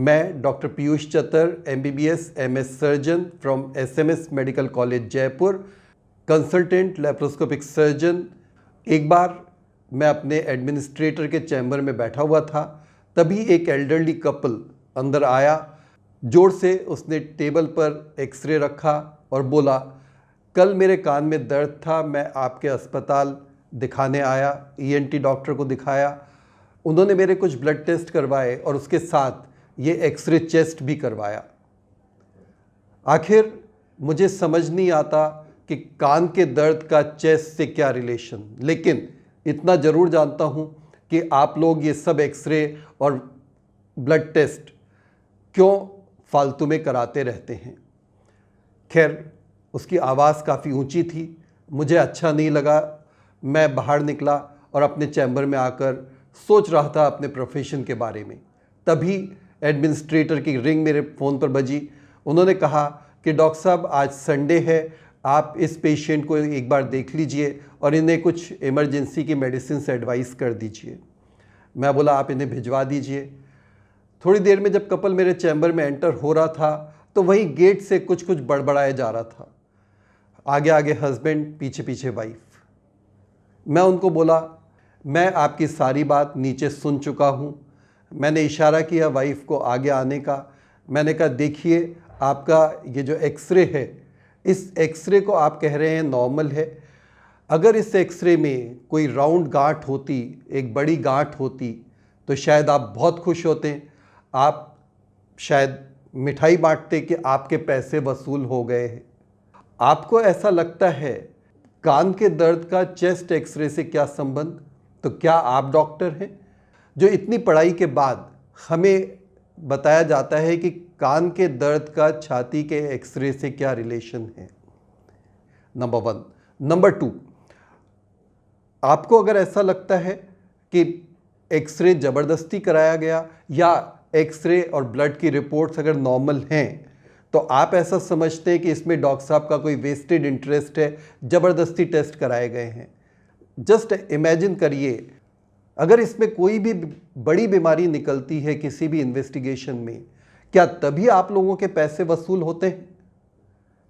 मैं doctor Piyush Chatar, MBBS MS surgeon from SMS medical college Jaipur, consultant laparoscopic surgeon. एक बार मैं अपने एडमिनिस्ट्रेटर के चैम्बर में बैठा हुआ था, तभी एक एल्डरली कपल अंदर आया। जोर से उसने टेबल पर एक्सरे रखा और बोला, कल मेरे कान में दर्द था, मैं आपके अस्पताल दिखाने आया, ईएनटी डॉक्टर को दिखाया। उन्होंने मेरे कुछ ब्लड टेस्ट करवाए और उसके साथ ये एक्सरे चेस्ट भी करवाया। आखिर मुझे समझ नहीं आता कि कान के दर्द का चेस्ट से क्या रिलेशन, लेकिन इतना ज़रूर जानता हूँ कि आप लोग ये सब एक्सरे और ब्लड टेस्ट क्यों फालतू में कराते रहते हैं। खैर, उसकी आवाज़ काफ़ी ऊंची थी, मुझे अच्छा नहीं लगा। मैं बाहर निकला और अपने चैम्बर में आकर सोच रहा था अपने प्रोफेशन के बारे में। तभी एडमिनिस्ट्रेटर की रिंग मेरे फ़ोन पर बजी। उन्होंने कहा कि डॉक्टर साहब, आज संडे है, आप इस पेशेंट को एक बार देख लीजिए और इन्हें कुछ इमरजेंसी की मेडिसिन से एडवाइस कर दीजिए। मैं बोला, आप इन्हें भिजवा दीजिए। थोड़ी देर में जब कपल मेरे चैम्बर में एंटर हो रहा था तो वहीं गेट से कुछ कुछ बड़बड़ाया जा रहा था। आगे आगे हस्बैंड, पीछे पीछे वाइफ। मैं उनको बोला, मैं आपकी सारी बात नीचे सुन चुका हूँ। मैंने इशारा किया वाइफ को आगे आने का। मैंने कहा, देखिए, आपका ये जो एक्सरे है, इस एक्सरे को आप कह रहे हैं नॉर्मल है। अगर इस एक्सरे में कोई राउंड गांठ होती, एक बड़ी गांठ होती, तो शायद आप बहुत खुश होते। आप शायद मिठाई बांटते कि आपके पैसे वसूल हो गए हैं। आपको ऐसा लगता है कान के दर्द का चेस्ट एक्सरे से क्या संबंध? तो क्या आप डॉक्टर हैं? जो इतनी पढ़ाई के बाद हमें बताया जाता है कि कान के दर्द का छाती के एक्सरे से क्या रिलेशन है। नंबर 1। नंबर 2, आपको अगर ऐसा लगता है कि एक्सरे ज़बरदस्ती कराया गया या एक्सरे और ब्लड की रिपोर्ट्स अगर नॉर्मल हैं, तो आप ऐसा समझते हैं कि इसमें डॉक्टर साहब का कोई वेस्टेड इंटरेस्ट है, ज़बरदस्ती टेस्ट कराए गए हैं। जस्ट इमेजिन करिए, अगर इसमें कोई भी बड़ी बीमारी निकलती है किसी भी इन्वेस्टिगेशन में, क्या तभी आप लोगों के पैसे वसूल होते हैं?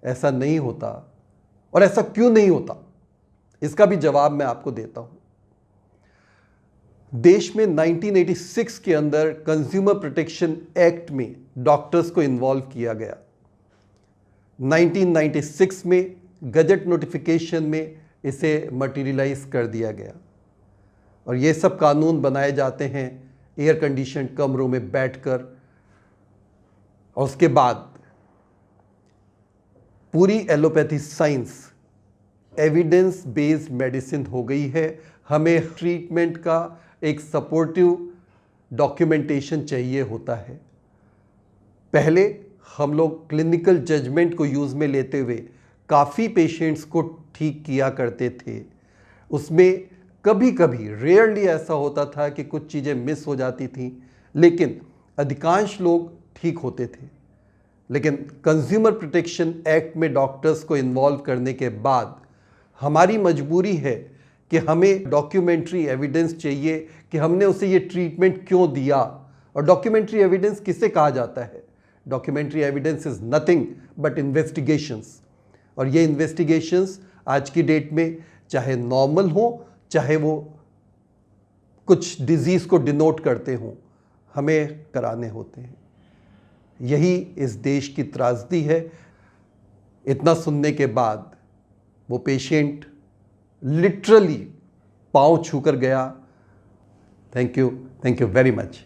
ऐसा नहीं होता। और ऐसा क्यों नहीं होता, इसका भी जवाब मैं आपको देता हूं। देश में 1986 के अंदर कंज्यूमर प्रोटेक्शन एक्ट में डॉक्टर्स को इन्वॉल्व किया गया। 1996 में गजट नोटिफिकेशन में इसे मटीरियलाइज कर दिया गया और ये सब कानून बनाए जाते हैं एयर कंडीशन कमरों में बैठकर। और उसके बाद पूरी allopathy science evidence based medicine हो गई है। हमें ट्रीटमेंट का एक सपोर्टिव डॉक्यूमेंटेशन चाहिए होता है। पहले हम लोग क्लिनिकल जजमेंट को यूज़ में लेते हुए काफ़ी पेशेंट्स को ठीक किया करते थे। उसमें कभी कभी रेयरली ऐसा होता था कि कुछ चीज़ें मिस हो जाती थी, लेकिन अधिकांश लोग ठीक होते थे। लेकिन कंज्यूमर प्रोटेक्शन एक्ट में डॉक्टर्स को इन्वॉल्व करने के बाद हमारी मजबूरी है कि हमें डॉक्यूमेंट्री एविडेंस चाहिए कि हमने उसे ये ट्रीटमेंट क्यों दिया। और डॉक्यूमेंट्री एविडेंस किसे कहा जाता है? Documentary evidence is nothing but investigations. और ये इन्वेस्टिगेशंस आज की डेट में चाहे नॉर्मल हो, चाहे वो कुछ डिजीज़ को डिनोट करते हों, हमें कराने होते हैं। यही इस देश की त्रासदी है। इतना सुनने के बाद वो पेशेंट लिटरली पांव छूकर गया। Thank you very much.